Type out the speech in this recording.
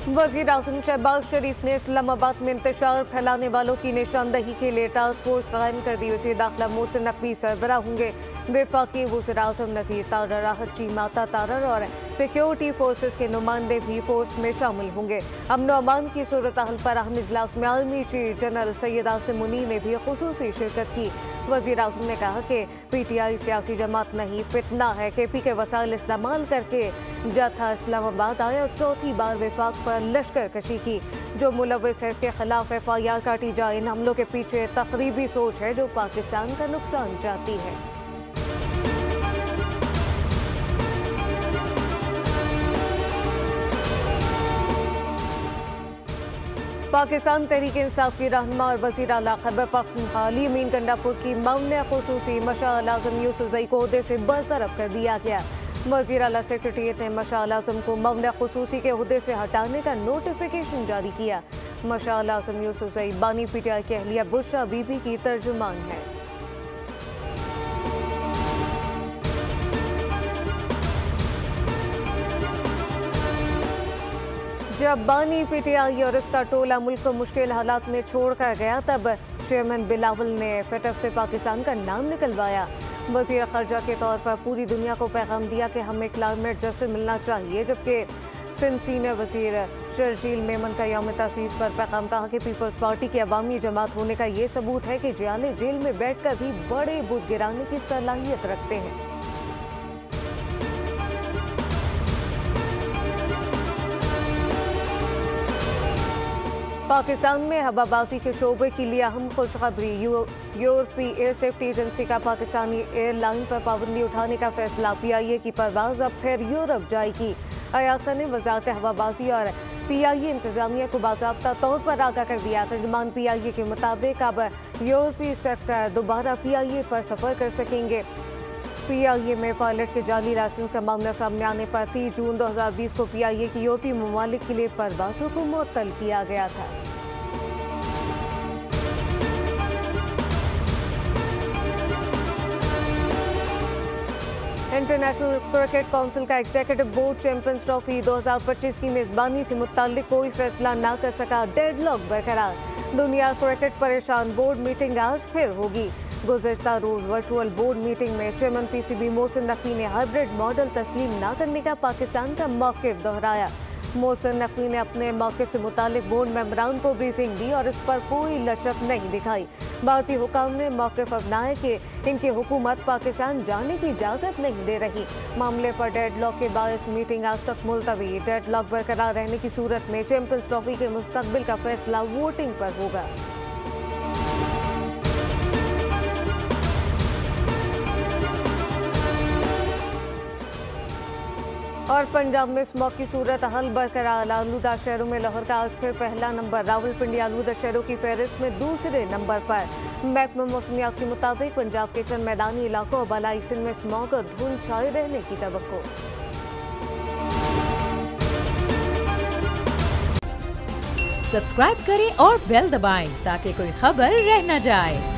वज़ीर आज़म शहबाज शरीफ ने इस्लामाबाद में इंतशार फैलाने वालों की निशानदही के लिए टास्क फोर्स कायम कर दी। वज़ीर दाखिला मोहसिन नकवी सरबराह होंगे। वफाकी वज़ीर आज़म नज़ीर तारर, राहत चीमा तारर और सिक्योरिटी फोर्सेस के नुमाइंदे भी फोर्स में शामिल होंगे। अमन अमान की सूरत हाल पर अहम इजलास में army chief general Syed Asim Munir ने भी खुसूसी शिरकत की। वज़ीर आज़म ने कहा कि PTI सियासी जमात नहीं, फितना है। KP के वसाइल इस्तेमाल करके जथा इस्लामाबाद आया और चौथी बार वफाक पर लश्कर कशी की। जो मुलविस है इसके खिलाफ FIR काटी जाए। इन हमलों के पीछे तखरीबी सोच है जो पाकिस्तान का नुकसान चाहती है। पाकिस्तान तहरीक इंसाफ की रहनुमा और वज़ीर आला खैबर पख्तूनख्वा अली अमीन गंडापुर की मामले खुसूसी मशाअल आज़म यूसुफ़ज़ई को ओहदे से बरतरफ कर दिया गया। वज़ीर आला सेक्रेटेरिएट ने मशाअल आज़म को मामले खुसूसी के ओहदे से हटाने का नोटिफिकेशन जारी किया। मशाअल आज़म यूसुफ़ज़ई बानी PTI की अहलिया बुशरा बीबी की तर्जुमान है। जब बानी PTI और इसका टोला मुल्क को मुश्किल हालात में छोड़कर गया तब चेयरमैन बिलावल ने FATF से पाकिस्तान का नाम निकलवाया। वज़ीर ख़ारजा के तौर पर पूरी दुनिया को पैगाम दिया कि हमें क्लाइमेट जस्टिस मिलना चाहिए, जबकि सिंध सीनियर वज़ीर शर्जील मेमन का यौम तासीस पर पैगाम कहा कि पीपल्स पार्टी की अवामी जमात होने का ये सबूत है कि जियाले जेल में बैठ कर भी बड़े बुत गिराने की सलाहियत रखते हैं। पाकिस्तान में हवाबाजी के शोबे के लिए अहम खुशखबरी। यूरोपीय एयर सेफ्टी एजेंसी का पाकिस्तानी एयरलाइन पर पाबंदी उठाने का फैसला। PIA की परवाज अब फिर यूरोप जाएगी। अयासा ने वजारत हवाबाजी और PIA इंतजामिया को बाज़ाब्ता तौर पर आगाह कर दिया। तर्जुमान PIA के मुताबिक अब यूरोपीय सेक्टर दोबारा PIA पर सफ़र कर सकेंगे। PIA में पायलट के जाली लाइसेंस का मामला सामने आने पर 30 जून 2020 को PIA की यूरोपीय ममालिक के लिए परवाज़ों को मुअत्तल किया गया था। इंटरनेशनल क्रिकेट काउंसिल का एग्जीक्यूटिव बोर्ड चैंपियंस ट्रॉफी 2025 की मेजबानी से मुताल्लिक कोई फैसला ना कर सका। डेडलॉक बरकरार। दुनिया क्रिकेट परेशान। बोर्ड मीटिंग आज फिर होगी। गुज़श्ता रोज वर्चुअल बोर्ड मीटिंग में चेयरमैन PCB मोहसिन नकवी ने हाइब्रिड मॉडल तस्लीम न करने का पाकिस्तान का मौक़िफ़ दोहराया। मोहसिन नकवी ने अपने मौक़िफ़ से मुतालिक बोर्ड मेंबरान को ब्रीफिंग दी और इस पर कोई लचक नहीं दिखाई। भारतीय हुकाम ने मौक़िफ़ अपनाया कि इनकी हुकूमत पाकिस्तान जाने की इजाज़त नहीं दे रही। मामले पर डेडलॉक के बायस मीटिंग आज तक मुलतवी। डेडलॉक बरकरार रहने की सूरत में चैंपियंस ट्रॉफी के मुस्तकबिल का फैसला वोटिंग पर होगा। और पंजाब में स्मॉग की सूरत हाल बरकरार। आलूदा शहरों में लाहौर का आज फिर पहला नंबर। रावलपिंडी आलूदा शहरों की फहरिस्त में दूसरे नंबर पर। महकमा मौसमियात के मुताबिक पंजाब के चंद मैदानी इलाकों और बलाई सिंध में स्मॉग और धुंध छाए रहने की तवक्को। सब्सक्राइब करें और बेल दबाएं ताकि कोई खबर रह न जाए।